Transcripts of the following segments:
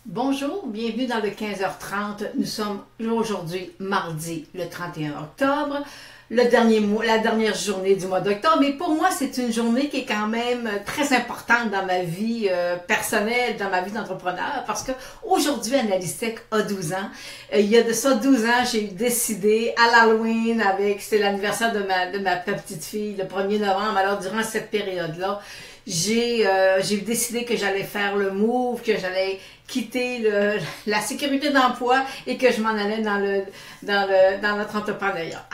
Bonjour, bienvenue dans le 15h30. Nous sommes aujourd'hui mardi le 31 octobre, la dernière journée du mois d'octobre. Et pour moi, c'est une journée qui est quand même très importante dans ma vie personnelle, dans ma vie d'entrepreneur, parce que aujourd'hui, Analystech a 12 ans. Il y a de ça 12 ans, j'ai décidé à l'Halloween, c'était l'anniversaire de ma petite fille, le 1er novembre. Alors, durant cette période-là, j'ai décidé que j'allais faire le move, que j'allais quitter la sécurité d'emploi et que je m'en allais dans notre entrepreneuriat.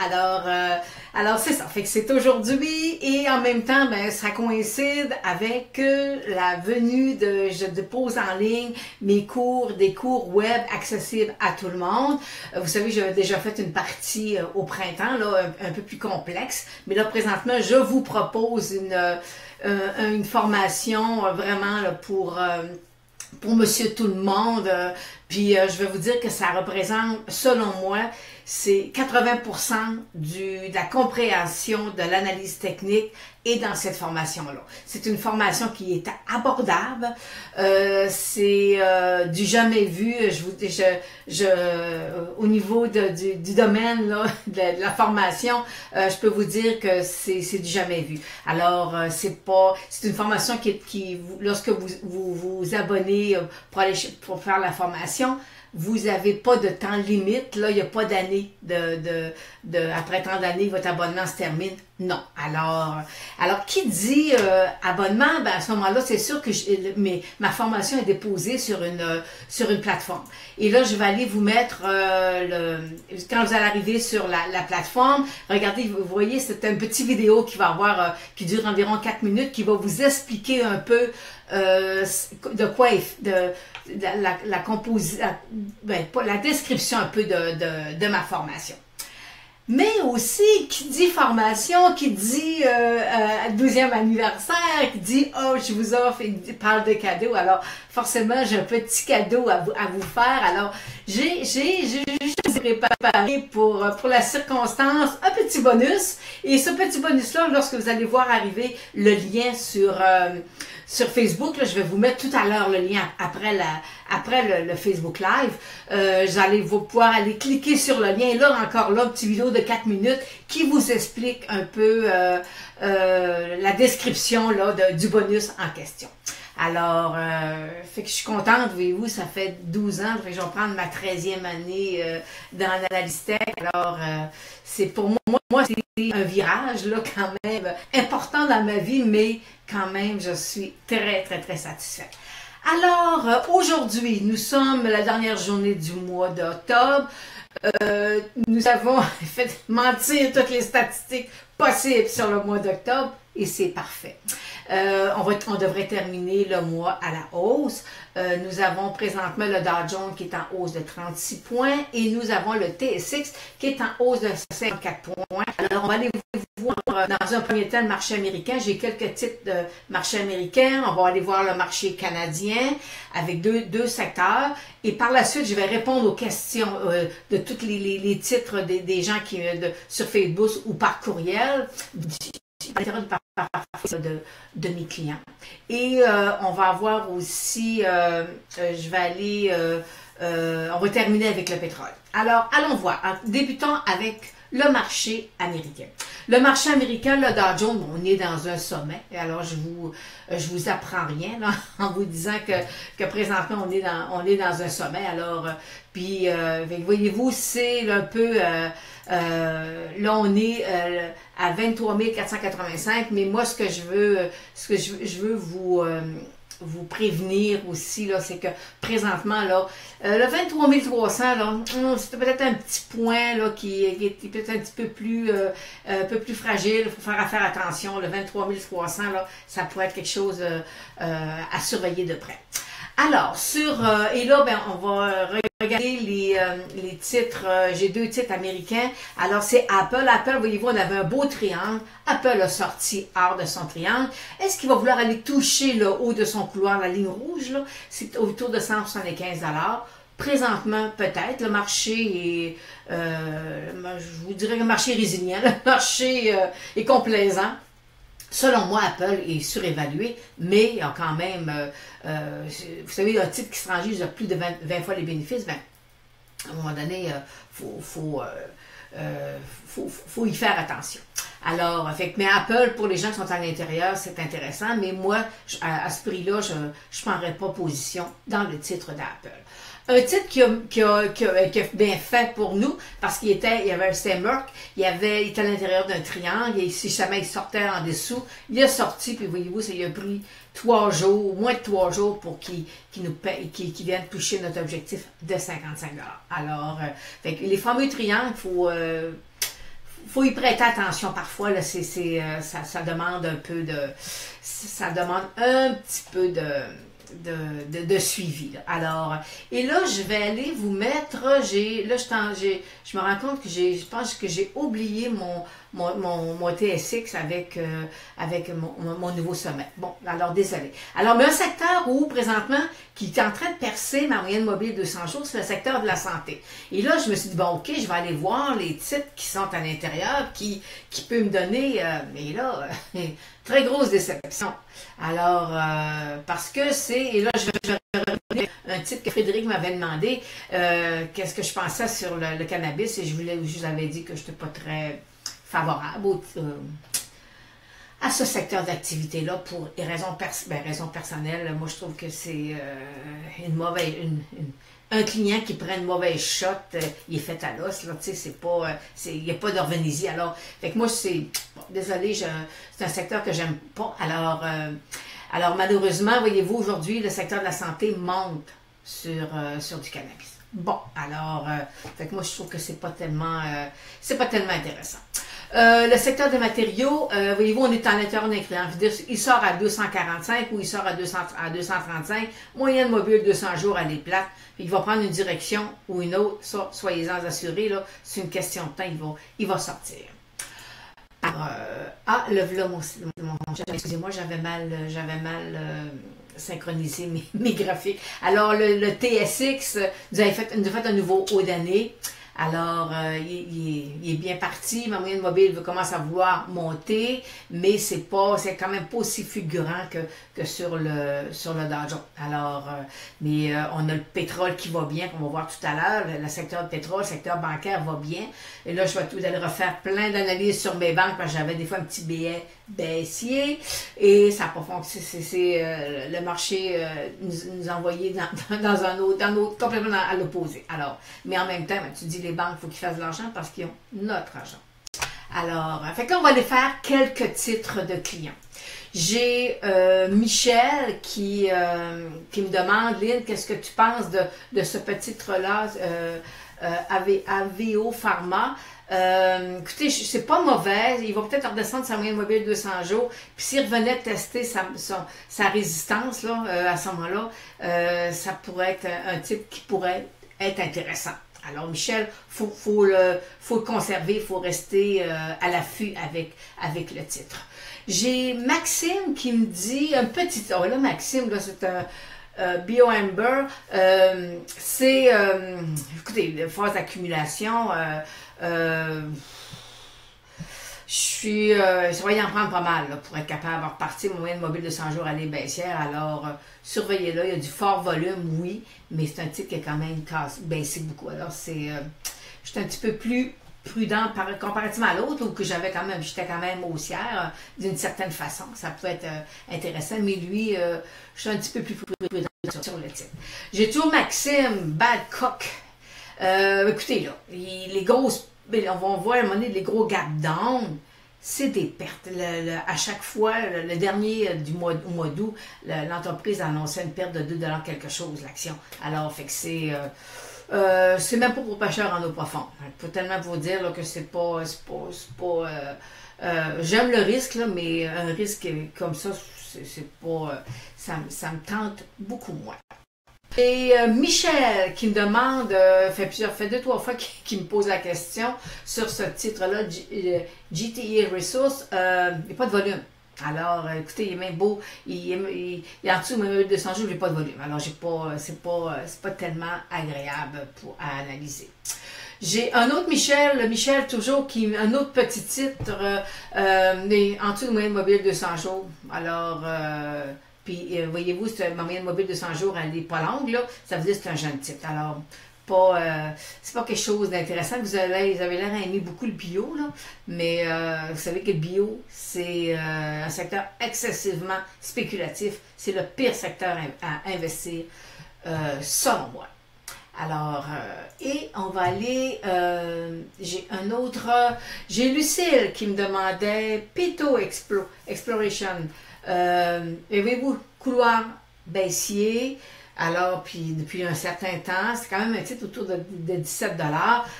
Alors c'est ça. Fait que c'est aujourd'hui et en même temps, ben, ça coïncide avec la venue je dépose en ligne des cours web accessibles à tout le monde. Vous savez, j'avais déjà fait une partie au printemps, là, un peu plus complexe, mais là, présentement, je vous propose une formation vraiment là, pour monsieur tout le monde. Puis je vais vous dire que ça représente, selon moi, c'est 80% de la compréhension de l'analyse technique est dans cette formation-là. C'est une formation qui est abordable, c'est du jamais vu. Au niveau du domaine là, de la formation, je peux vous dire que c'est du jamais vu. Alors c'est une formation qui lorsque vous abonnez pour faire la formation, vous n'avez pas de temps limite, là, il n'y a pas d'année après tant d'années, votre abonnement se termine. Non. Alors qui dit abonnement, ben à ce moment-là, c'est sûr que ma formation est déposée sur une plateforme. Et là, je vais aller vous mettre quand vous allez arriver sur la plateforme, regardez, vous voyez, c'est un petit vidéo qui va avoir qui dure environ 4 minutes, qui va vous expliquer un peu de quoi la description un peu de ma formation. Mais aussi, qui dit formation, qui dit 12e anniversaire, qui dit « Oh, je vous offre », et parle de cadeaux. Alors, forcément, j'ai un petit cadeau à vous faire. Alors, j'ai juste préparé pour la circonstance un petit bonus. Et ce petit bonus-là, lorsque vous allez voir arriver le lien sur Facebook, là, je vais vous mettre tout à l'heure le lien après le Facebook Live. Vous allez pouvoir aller cliquer sur le lien. Et là, encore là, une petite vidéo de 4 minutes qui vous explique un peu la description là, du bonus en question. Alors, fait que je suis contente, voyez-vous, ça fait 12 ans, fait que je vais prendre ma 13e année dans Analystech. Alors, c'est pour moi, c'est un virage, là, quand même, important dans ma vie, mais quand même, je suis très, très, très satisfaite. Alors, aujourd'hui, nous sommes la dernière journée du mois d'octobre. Nous avons fait mentir toutes les statistiques possibles sur le mois d'octobre et c'est parfait. On devrait terminer le mois à la hausse. Nous avons présentement le Dow Jones qui est en hausse de 36 points et nous avons le TSX qui est en hausse de 54 points. Alors, on va aller voir dans un premier temps le marché américain. J'ai quelques titres de marché américain. On va aller voir le marché canadien avec deux secteurs. Et par la suite, je vais répondre aux questions de tous les titres des gens sur Facebook ou par courriel. De mes clients. Et on va avoir aussi, on va terminer avec le pétrole. Alors, allons voir. Débutons avec le marché américain. Le marché américain, le Dow Jones, on est dans un sommet. Alors, je vous apprends rien là, en vous disant que présentement, on est dans un sommet. Alors, puis, voyez-vous, c'est un peu... là, on est à 23 485, mais moi, ce que je veux vous prévenir aussi, là, c'est que présentement, là, le 23 300, là, c'est peut-être un petit point là, qui est peut-être un petit peu plus fragile. Il faut faire attention. Le 23 300, là, ça pourrait être quelque chose à surveiller de près. Alors, et là, ben, on va regarder les titres. J'ai 2 titres américains. Alors, c'est Apple. Apple, voyez-vous, on avait un beau triangle. Apple a sorti hors de son triangle. Est-ce qu'il va vouloir aller toucher le haut de son couloir, la ligne rouge, là? C'est autour de 175 $. Présentement, peut-être, le marché est, je vous dirais que le marché est résilient. Le marché est complaisant. Selon moi, Apple est surévalué, mais il y a quand même, vous savez, un titre qui se range à plus de 20 fois les bénéfices, ben, à un moment donné, faut y faire attention. Alors, mais Apple, pour les gens qui sont à l'intérieur, c'est intéressant, mais moi, à ce prix-là, je ne prendrais pas position dans le titre d'Apple. Un titre qui a bien fait pour nous, parce il y avait un Merck, il était à l'intérieur d'un triangle, et si jamais il sortait en dessous, il est sorti, puis voyez-vous, ça lui a pris 3 jours, moins de 3 jours pour qu'il vienne toucher notre objectif de 55 $. Alors, les fameux triangles, faut y prêter attention parfois, là, ça demande un peu ça demande un petit peu de suivi. Là. Alors, et là, je vais aller vous mettre, je me rends compte que je pense que j'ai oublié mon TSX avec mon nouveau sommet. Bon, alors désolé. Alors, mais un secteur où, présentement, qui est en train de percer ma moyenne mobile 200 jours, c'est le secteur de la santé. Et là, je me suis dit, bon, ok, je vais aller voir les titres qui sont à l'intérieur, qui peut me donner, mais là, très grosse déception. Alors, parce que et là, je vais revenir un titre que Frédéric m'avait demandé, qu'est-ce que je pensais sur le cannabis, et je vous avais dit que je n'étais pas très favorable à ce secteur d'activité-là pour des raisons personnelles. Moi, je trouve que c'est un client qui prend une mauvaise shot, il est fait à l'os, là, tu sais, il n'y a pas d'orvénésie. Alors, fait que moi, désolé, c'est un secteur que j'aime pas. Alors, malheureusement, voyez-vous, aujourd'hui, le secteur de la santé monte sur du cannabis. Bon, alors, fait que moi, je trouve que c'est pas tellement intéressant. Le secteur des matériaux, voyez-vous, on est en l'intérieur d'un client. Il sort à 245 ou il sort à 235. Moyenne mobile 200 jours, elle est plate. Il va prendre une direction ou une autre. Ça, soyez-en assurés, là, c'est une question de temps, il va sortir. Le vlog, excusez-moi, j'avais mal synchronisé mes graphiques. Alors, le TSX, nous avons fait un nouveau haut d'année. Alors, il est bien parti. Ma moyenne mobile commence à vouloir monter, mais c'est quand même pas aussi fulgurant que sur le Dow Jones. Alors, mais on a le pétrole qui va bien, qu'on va voir tout à l'heure. Le secteur de pétrole, le secteur bancaire va bien. Et là, je vais tout aller refaire plein d'analyses sur mes banques parce que j'avais des fois un petit billet baissier et ça n'a pas fonctionné. Le marché nous a envoyé dans un autre complètement à l'opposé. Alors, mais en même temps, tu dis les banques, il faut qu'ils fassent de l'argent parce qu'ils ont notre argent. Alors, fait que là, on va aller faire quelques titres de clients. J'ai Michel qui me demande, Lynn, qu'est-ce que tu penses de ce petit titre-là, AVO Pharma? Écoutez, c'est pas mauvais. Il va peut-être redescendre sa moyenne mobile 200 jours. Puis s'il revenait tester sa résistance là, à ce moment-là, ça pourrait être un type qui pourrait être intéressant. Alors, Michel, faut le conserver, il faut rester à l'affût avec le titre. J'ai Maxime qui me dit un petit... Oh là, Maxime, là, c'est un BioAmber. Écoutez, phase d'accumulation... je vais y en prendre pas mal là, pour être capable de repartir. Mon moyenne mobile de 100 jours, elle est baissière. Alors, surveillez-là. Il y a du fort volume, oui, mais c'est un titre qui est quand même baissé beaucoup. Alors, je suis un petit peu plus prudent comparativement à l'autre, où j'étais quand même haussière d'une certaine façon. Ça peut être intéressant, mais lui, je suis un petit peu plus prudent sur le titre. J'ai toujours Maxime Badcock. Écoutez, là, les grosses, on va voir à un moment donné, les gros gap down, c'est des pertes. À chaque fois, le dernier au mois d'août, l'entreprise annonçait une perte de 2 $ quelque chose, l'action. Alors, fait que c'est même pas pour pêcheurs en eau profonde. Je peux tellement vous dire là, que c'est pas j'aime le risque, là, mais un risque comme ça, c'est pas ça me tente beaucoup moins. Et Michel qui me demande, fait 2-3 fois qu'il me pose la question sur ce titre-là, GTE Resource, il n'y a pas de volume. Alors, écoutez, il est même beau, il est en dessous de 200 jours, il n'y a pas de volume. Alors, c'est pas tellement agréable à analyser. J'ai un autre Michel, le Michel toujours, un autre petit titre, mais en dessous de moyenne mobile 200 jours. Alors, puis voyez-vous, ma moyenne mobile 200 jours, elle n'est pas longue, là. Ça veut dire que c'est un jeune titre. Alors, c'est pas quelque chose d'intéressant. Vous avez l'air à aimer beaucoup le bio, là, mais vous savez que le bio, c'est un secteur excessivement spéculatif. C'est le pire secteur à investir, selon moi. Alors, et on va aller, j'ai un autre, j'ai Lucille qui me demandait Pito Exploration. Et voyez-vous, couloir baissier. Alors, puis depuis un certain temps, c'est quand même un titre autour de 17 $.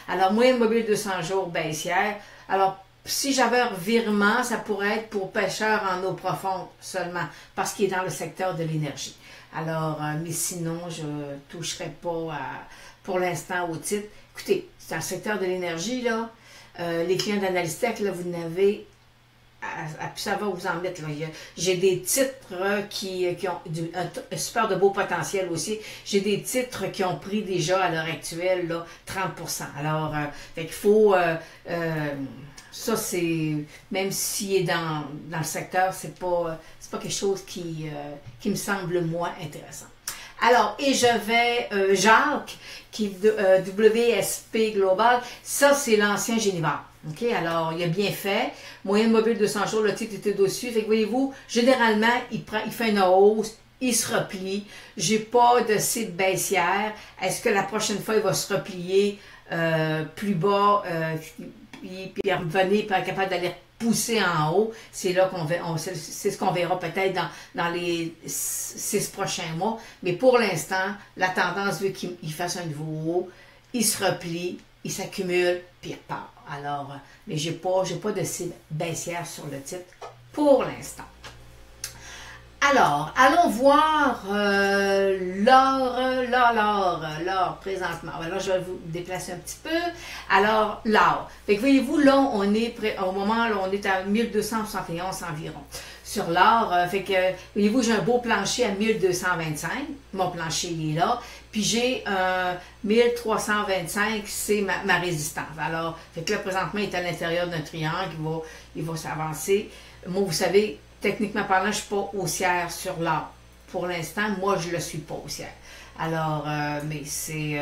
Alors, moyenne mobile 200 jours baissière. Alors, si j'avais un revirement, ça pourrait être pour pêcheurs en eau profonde seulement, parce qu'il est dans le secteur de l'énergie. Alors, mais sinon, je ne toucherai pas pour l'instant au titre. Écoutez, c'est un secteur de l'énergie, là. Les clients d'Analystech, là, vous n'avez ça va vous en mettre. J'ai des titres qui ont un super de beau potentiel aussi. J'ai des titres qui ont pris déjà à l'heure actuelle là, 30%. Alors, fait qu'il faut... ça, c'est... Même s'il est dans le secteur, c'est pas quelque chose qui me semble moins intéressant. Alors, et je vais... Jacques, qui WSP Global, ça, c'est l'ancien Génivore. OK, alors, il a bien fait. Moyenne mobile 200 jours, le titre était dessus. Fait que, voyez-vous, généralement, il fait une hausse, il se replie. J'ai pas de cible baissière. Est-ce que la prochaine fois, il va se replier plus bas, puis revenir, puis être capable d'aller pousser en haut? C'est là c'est ce qu'on verra peut-être dans les 6 prochains mois. Mais pour l'instant, la tendance veut qu'il fasse un nouveau haut. Il se replie, il s'accumule, puis il repart. Alors, mais j'ai pas de cible baissière sur le titre pour l'instant. Alors, allons voir l'or présentement. Alors, je vais vous déplacer un petit peu. Alors, l'or. Fait que voyez-vous, là, on est au moment, là, on est à 1271 environ. Sur l'or, fait que, voyez-vous, j'ai un beau plancher à 1225. Mon plancher, il est là. Puis j'ai 1325, c'est ma résistance. Alors, fait que là, présentement, il est à l'intérieur d'un triangle, il va s'avancer. Moi, vous savez, techniquement parlant, je ne suis pas haussière sur l'or. Pour l'instant, moi, je ne le suis pas haussière. Alors, mais c'est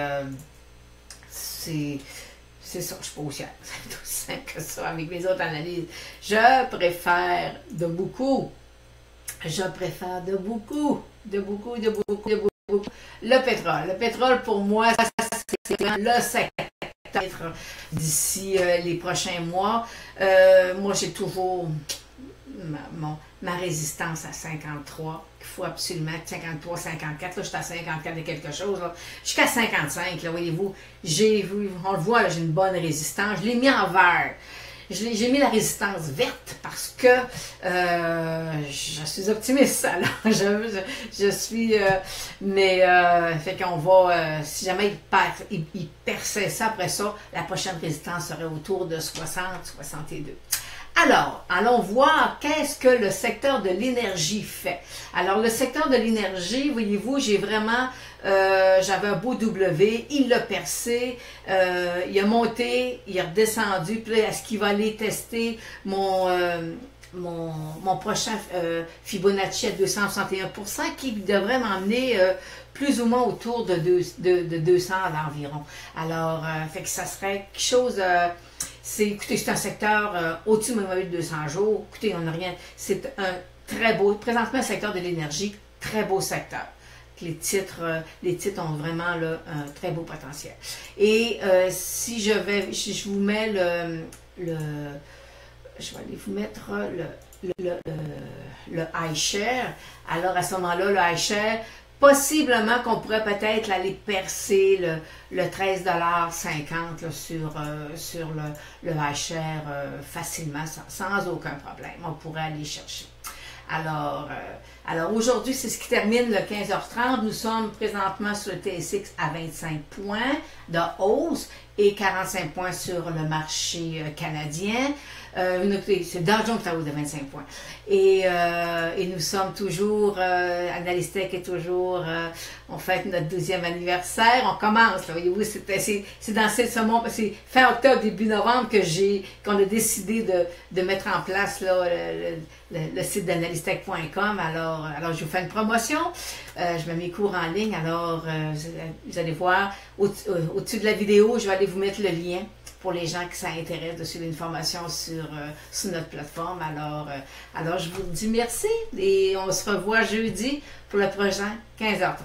ça, je ne suis pas haussière. C'est aussi simple que ça avec mes autres analyses. Je préfère de beaucoup. Le pétrole. Le pétrole, pour moi, c'est le secteur d'ici les prochains mois. Moi, j'ai toujours ma résistance à 53. Il faut absolument 53, 54. Là, je suis à 54 et quelque chose. Là. Jusqu'à 55, là, voyez-vous. On le voit, j'ai une bonne résistance. Je l'ai mis en vert. J'ai mis la résistance verte parce que je suis optimiste. Alors, je suis... fait qu'on va... si jamais il perçait ça, après ça, la prochaine résistance serait autour de 60, 62. Alors, allons voir qu'est-ce que le secteur de l'énergie fait. Alors, le secteur de l'énergie, voyez-vous, j'ai vraiment... j'avais un beau W, il l'a percé, il a monté, il est redescendu, puis là, est-ce qu'il va aller tester mon prochain Fibonacci à 261% qui devrait m'emmener plus ou moins autour de 200 à l'environ. Alors, fait que ça serait quelque chose... écoutez, c'est un secteur au-dessus de mobile 200 jours. Écoutez, on n'a rien... C'est un très beau... Présentement, un secteur de l'énergie, très beau secteur. Les titres ont vraiment là, un très beau potentiel. Et si je vous mets je vais aller vous mettre le iShare. Alors à ce moment-là, le iShare, possiblement qu'on pourrait peut-être aller percer le 13,50 $ sur le iShare facilement, sans aucun problème. On pourrait aller chercher. Alors aujourd'hui, c'est ce qui termine le 15h30. Nous sommes présentement sur le TSX à 25 points de hausse. et 45 points sur le marché canadien. C'est Dow Jones qui est à hausse de 25 points. Et nous sommes toujours, Analystech est toujours, on fête notre 12e anniversaire, on commence, là, voyez-vous, c'est dans ce moment, c'est fin octobre, début novembre qu'on a décidé de mettre en place là, le site d'analystech.com. Alors, je vous fais une promotion, je mets mes cours en ligne, alors vous allez voir, au-dessus de la vidéo, je vais aller vous mettre le lien pour les gens qui s'intéressent de suivre une formation sur notre plateforme. Alors, je vous dis merci et on se revoit jeudi pour le prochain 15h30.